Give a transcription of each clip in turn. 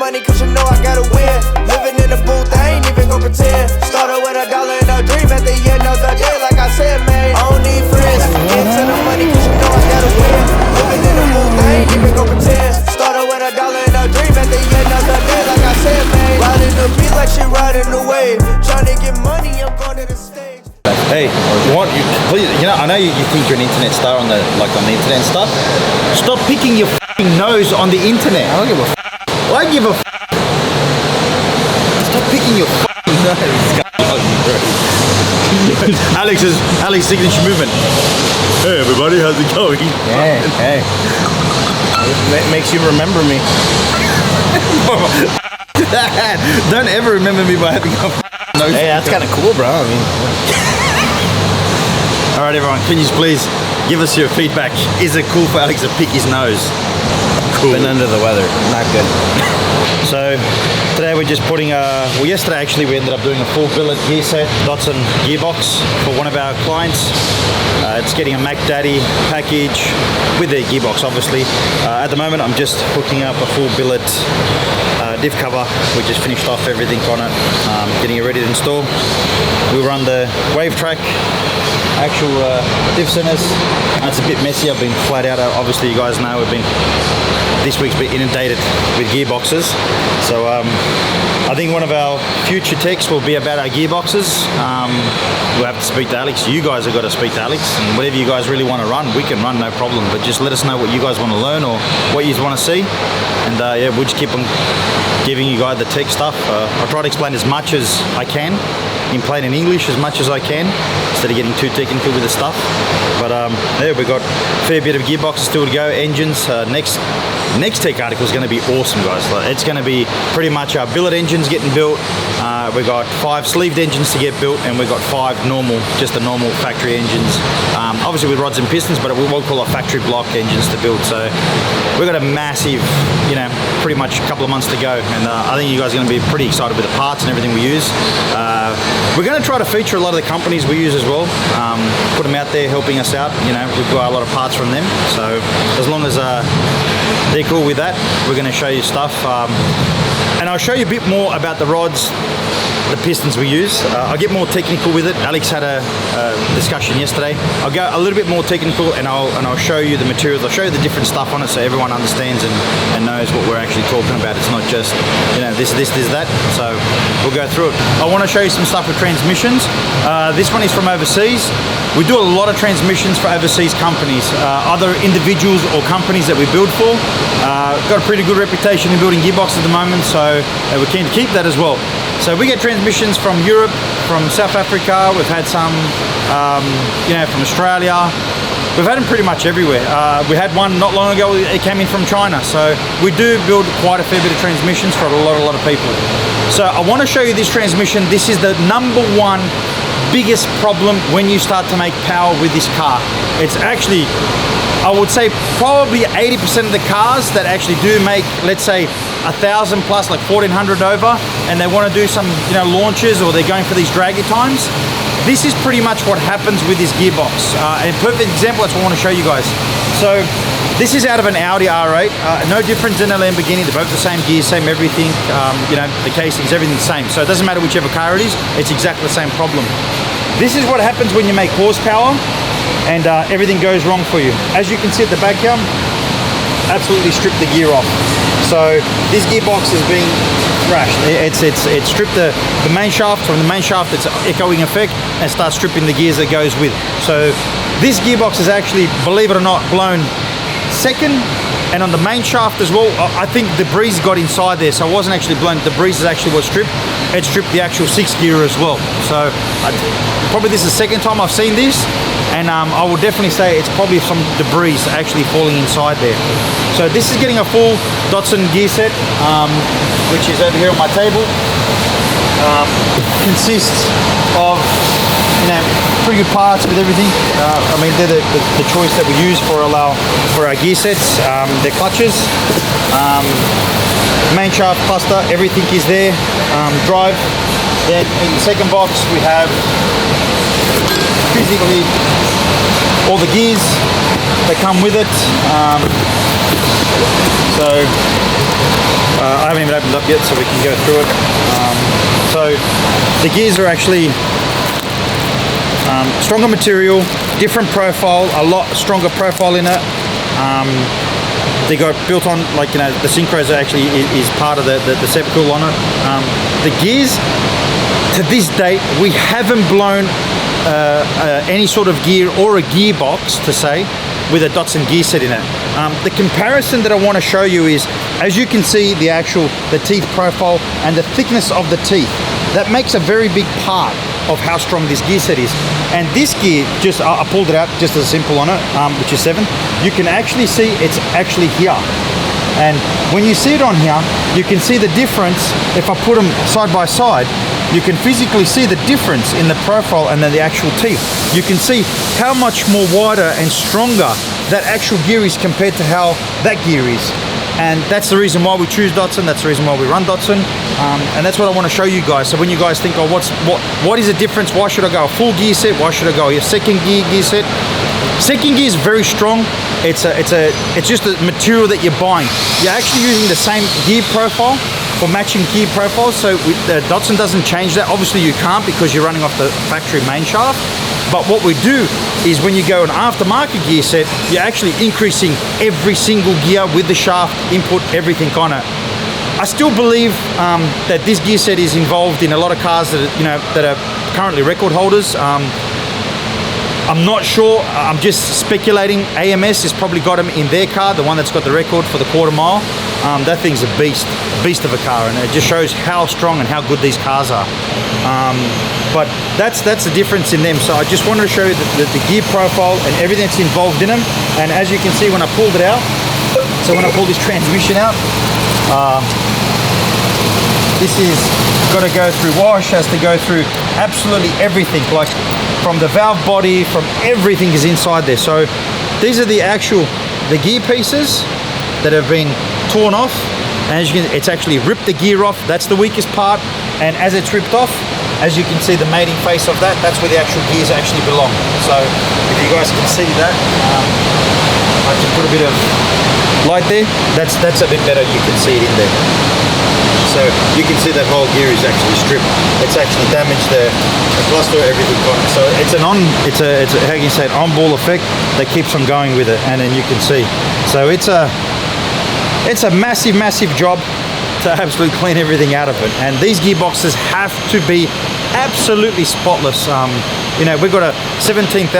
money cause you know I gotta win. Living in the booth, I ain't even gon' pretend. Started with $1 and a dream at the end of the day. Like I said, man, I don't need friends. Get to the money cause you know I gotta win. Living in the booth, I ain't even gon' pretend. Started with $1 and a dream at the end of the day. Like I said, man, riding the beat like she riding the wave. Trying to get money, I'm going to the stage. Hey, please, you know, I know you think you're an internet star on the internet and stuff. Stop picking your f***ing nose on the internet. I don't give a f***. I give a f***. Stop picking your f***ing nose. Alex's signature movement. Hey everybody, how's it going? Hey, hey. That makes you remember me. Don't ever remember me by having a nose. Hey, that's kind of cool, bro. I mean. Alright everyone, can you please give us your feedback? Is it cool for Alex to pick his nose? Cool. Been under the weather, not good. So today we're just putting well yesterday actually we ended up doing a full billet gear set, Datsun gearbox for one of our clients. It's getting a Mac Daddy package with their gearbox obviously. At the moment I'm just hooking up a full billet diff cover. We just finished off everything on it, getting it ready to install. We'll run the wave track actual diff centers. It's a bit messy. I've been flat out. Obviously you guys know this week's been inundated with gearboxes, so I think one of our future texts will be about our gearboxes. We'll have to speak to Alex. You guys have got to speak to Alex, and whatever you guys really want to run, we can run, no problem, but just let us know what you guys want to learn or what you want to see, and yeah, we'll just keep on giving you guys the tech stuff. I try to explain as much as I can in plain and English as much as I can instead of getting too technical with the stuff. But yeah, we've got a fair bit of gearboxes still to go, engines. Next tech article is going to be awesome, guys. It's going to be pretty much our billet engines getting built. We've got 5 sleeved engines to get built, and we've got 5 normal, just the normal factory engines. Obviously with rods and pistons, but we won't call it factory block engines to build. So we've got a massive, you know, pretty much a couple of months to go, and I think you guys are going to be pretty excited with the parts and everything we use. We're going to try to feature a lot of the companies we use as well, put them out there helping us out. You know, we've got a lot of parts from them, so as long as they're cool with that, we're going to show you stuff, and I'll show you a bit more about the rods, the pistons we use. I'll get more technical with it. Alex had a discussion yesterday. I'll go a little bit more technical, and I'll show you the materials. I'll show you the different stuff on it so everyone understands and knows what we're actually talking about. It's not just, you know, this, that. So we'll go through it. I want to show you some stuff with transmissions. This one is from overseas. We do a lot of transmissions for overseas companies, other individuals or companies that we build for. Got a pretty good reputation in building gearboxes at the moment, so we're keen to keep that as well. So we get transmissions from Europe, from South Africa. We've had some, you know, from Australia. We've had them pretty much everywhere. We had one not long ago. It came in from China. So we do build quite a fair bit of transmissions for a lot of people. So I want to show you this transmission. This is the #1 biggest problem when you start to make power with this car. It's actually, I would say probably 80% of the cars that actually do make, let's say, 1,000 plus, like 1,400 over, and they want to do some, you know, launches, or they're going for these draggy times. This is pretty much what happens with this gearbox. A perfect example, that's what I want to show you guys. So this is out of an Audi R8, no difference in a Lamborghini. They're both the same gears, same everything. You know, the casings, everything's the same. So it doesn't matter whichever car it is, it's exactly the same problem. This is what happens when you make horsepower and everything goes wrong for you. As you can see at the back here, absolutely stripped the gear off. So this gearbox is being thrashed. It's stripped the main shaft. From the main shaft, it's echoing effect and starts stripping the gears that goes with. So this gearbox is actually, believe it or not, blown second, and on the main shaft as well. I think the breeze got inside there, so it wasn't actually blown. The breeze is actually what stripped. It stripped the actual 6 gear as well. So probably this is the second time I've seen this, and I will definitely say it's probably some debris actually falling inside there. So this is getting a full Datsun gear set, which is over here on my table. Consists of, you know, pretty good parts with everything. I mean, they're the choice that we use for our gear sets. They're clutches, main shaft, cluster, everything is there. Drive. Then in the second box we have physically all the gears that come with it. So I haven't even opened up yet, so we can go through it. So the gears are actually stronger material, different profile, a lot stronger profile in it. They got built on, like, you know, the synchros actually is part of the separacle on it. The gears, to this date, we haven't blown any sort of gear or a gearbox, to say, with a Datsun gear set in it. The comparison that I want to show you is, as you can see, the teeth profile and the thickness of the teeth. That makes a very big part of how strong this gear set is. And this gear, I pulled it out just as a simple on it, which is 7. You can actually see it's actually here. And when you see it on here, you can see the difference. If I put them side by side, you can physically see the difference in the profile and then the actual teeth. You can see how much more wider and stronger that actual gear is compared to how that gear is. And that's the reason why we choose Datsun. That's the reason why we run Datsun. And that's what I want to show you guys. So when you guys think, oh, what is the difference? Why should I go a full gear set? Why should I go a second gear set? Second gear is very strong. It's just the material that you're buying. You're actually using the same gear profile for matching gear profiles. So Datsun doesn't change that. Obviously you can't, because you're running off the factory main shaft. But what we do is, when you go an aftermarket gear set, you're actually increasing every single gear with the shaft, input, everything on it. I still believe that this gear set is involved in a lot of cars that are currently record holders. I'm not sure, I'm just speculating. AMS has probably got them in their car, the one that's got the record for the quarter mile. That thing's a beast of a car, and it just shows how strong and how good these cars are. But that's the difference in them. So I just wanted to show you the gear profile and everything that's involved in them. And as you can see, when I pulled it out, so when I pull this transmission out, this is got to go through wash, has to go through absolutely everything, like from the valve body, from everything is inside there. So these are the gear pieces that have been torn off, and as you can, it's actually ripped the gear off. That's the weakest part, and as it's ripped off, as you can see the mating face of that, that's where the actual gears actually belong. So if you guys can see that, I can put a bit of light there. That's a bit better. You can see it in there. So you can see that whole gear is actually stripped. It's actually damaged the cluster, everything on it. So it's how can you say, an on-ball effect that keeps on going with it, and then you can see. So it's a massive job to absolutely clean everything out of it. And these gearboxes have to be absolutely spotless. You know, we've got a $17,000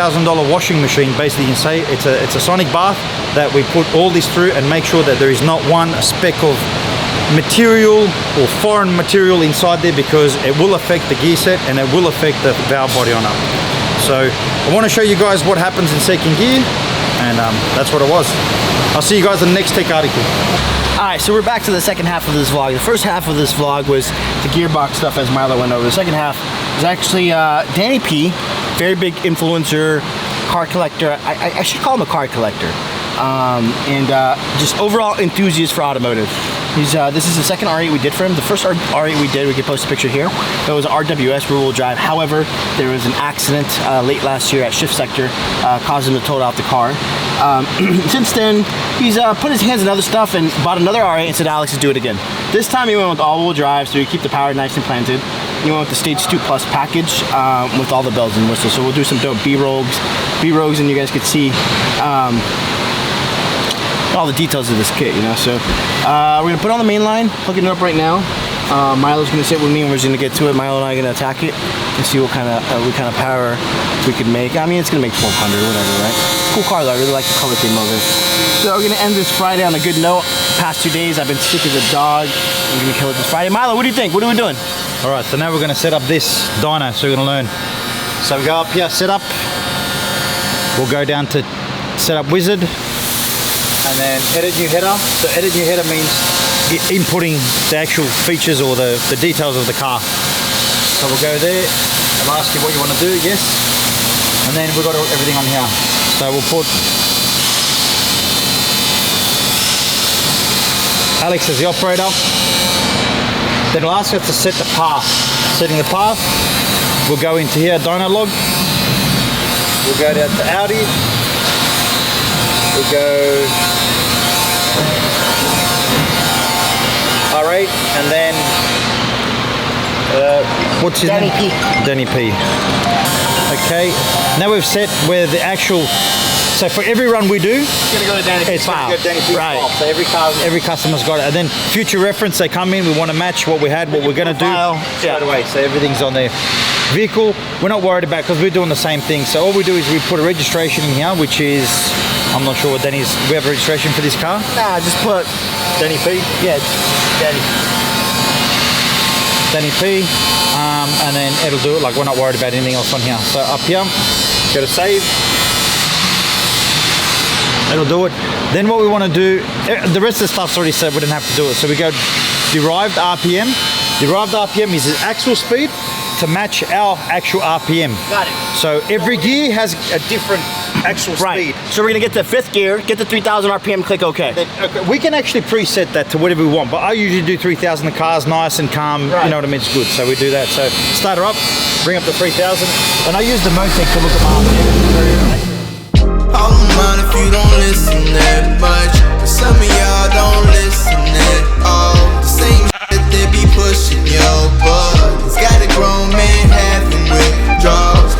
washing machine, basically. You can say it's a sonic bath that we put all this through and make sure that there is not one speck of material or foreign material inside there, because it will affect the gear set and it will affect the valve body on it. So I want to show you guys what happens in second gear, and that's what it was. I'll see you guys in the next tech article. Alright, so we're back to the second half of this vlog. The first half of this vlog was the gearbox stuff, as Milo went over. The second half was actually Danny P, very big influencer, car collector. I should call him a car collector. And just overall enthusiast for automotive. This is the second R8 we did for him. The first R8 we did, we could post a picture here. That was RWS, rear-wheel drive. However, there was an accident late last year at Shift Sector, caused him to total out the car. Since then, he's put his hands in other stuff and bought another R8 and said, Alex, let's do it again. This time he went with all-wheel drive, so you keep the power nice and planted. He went with the Stage 2 Plus package with all the bells and whistles. So we'll do some dope B-rogues, and you guys could see all the details of this kit, you know. So we're gonna put it on the main line, hooking it up right now. Milo's gonna sit with me and we're just gonna get to it. Milo and I are gonna attack it and see what kind of power we could make. I mean, it's gonna make 1200, whatever, right? Cool car though. I really like the color theme of it. So we're gonna end this Friday on a good note. Past 2 days I've been sick as a dog. I'm gonna kill it this Friday. Milo, what do you think? What are we doing? All right, so now we're gonna set up this dyno. So we're gonna learn. So we go up here, set up. We'll go down to set up wizard, and then edit new header. So edit new header means inputting the actual features or the details of the car. So we'll go there, I'll ask you what you want to do, yes. And then we've got everything on here. So we'll put Alex as the operator. Then it'll ask us to set the path. Setting the path, we'll go into here, dyno log. We'll go down to Audi. We'll go and then what's his Danny name? P. Danny P. Okay, now we've set where the actual. So for every run we do, It's gonna go to Danny P. it's gonna go Danny P. Right. file. So every customer's got it, and then future reference, they come in. We want to match what we had, what we're gonna do straight away. So everything's on there. Vehicle, we're not worried about because we're doing the same thing. So all we do is we put a registration in here, which is, I'm not sure what Danny's. We have a registration for this car. Nah, just put Danny P. yeah, Danny P. And then it'll do it. Like we're not worried about anything else on here. So up here, go to save. It'll do it. Then what we want to do, the rest of the stuff's already set. We don't have to do it. So we go Derived Rpm. Derived Rpm is the actual speed to match our actual RPM. Got it. So every gear has a different actual Right. speed. So we're gonna get the 5th gear, get the 3,000 RPM, click OK. Okay, we can actually preset that to whatever we want, but I usually do 3,000. The car's nice and calm, Right. you know what I mean? It's good, so we do that. So start her up, bring up the 3,000, and I use the Motec to look at my RPM. I don't mind if you don't listen that much, but some of y'all don't listen at all. The same shit they be pushing your buttons. Got a grown man having withdrawals.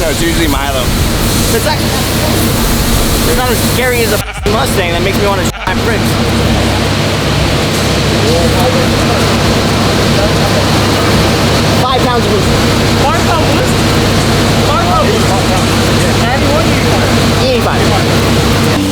It's usually Milo. It's not as scary as a Mustang that makes me want to my bricks. 5 pounds of boost. 5 pound boost? 5 pound boost. Andy, what do you want? E85.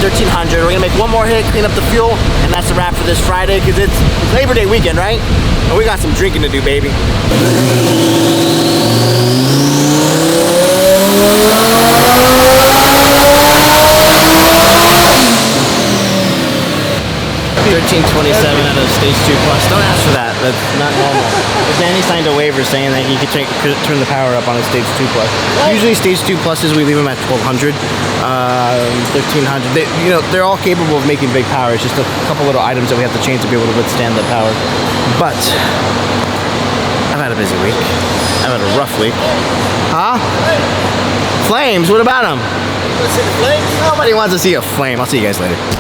$1,300. We're gonna make one more hit, clean up the fuel, and that's a wrap for this Friday because it's Labor Day weekend, right? And we got some drinking to do, baby. 1327 out of stage 2 plus. Don't ask for that. That's not normal. Danny signed a waiver saying that he could turn the power up on a stage 2 plus. Usually stage 2 pluses we leave them at 1200, 1300. They're all capable of making big power. It's just a couple little items that we have to change to be able to withstand the power. But I've had a busy week. I've had a rough week. Huh? Flames? What about them? You want to see the flames? Nobody wants to see a flame. I'll see you guys later.